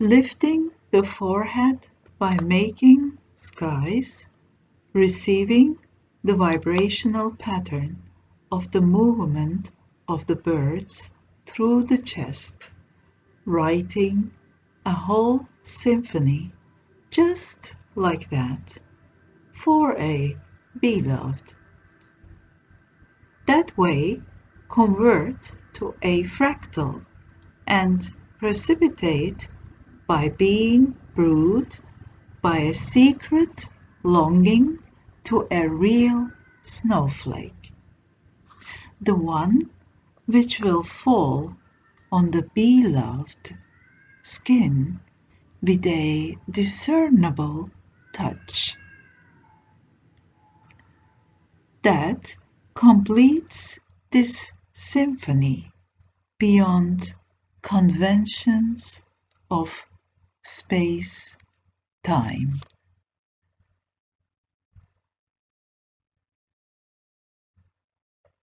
lifting the forehead by making skies, receiving the vibrational pattern of the movement of the birds through the chest, writing a whole symphony just like that for a beloved. That way, convert to a fractal and precipitate by being brewed by a secret longing to a real snowflake, the one which will fall on the beloved skin with a discernible touch. That completes this symphony beyond conventions of space-time.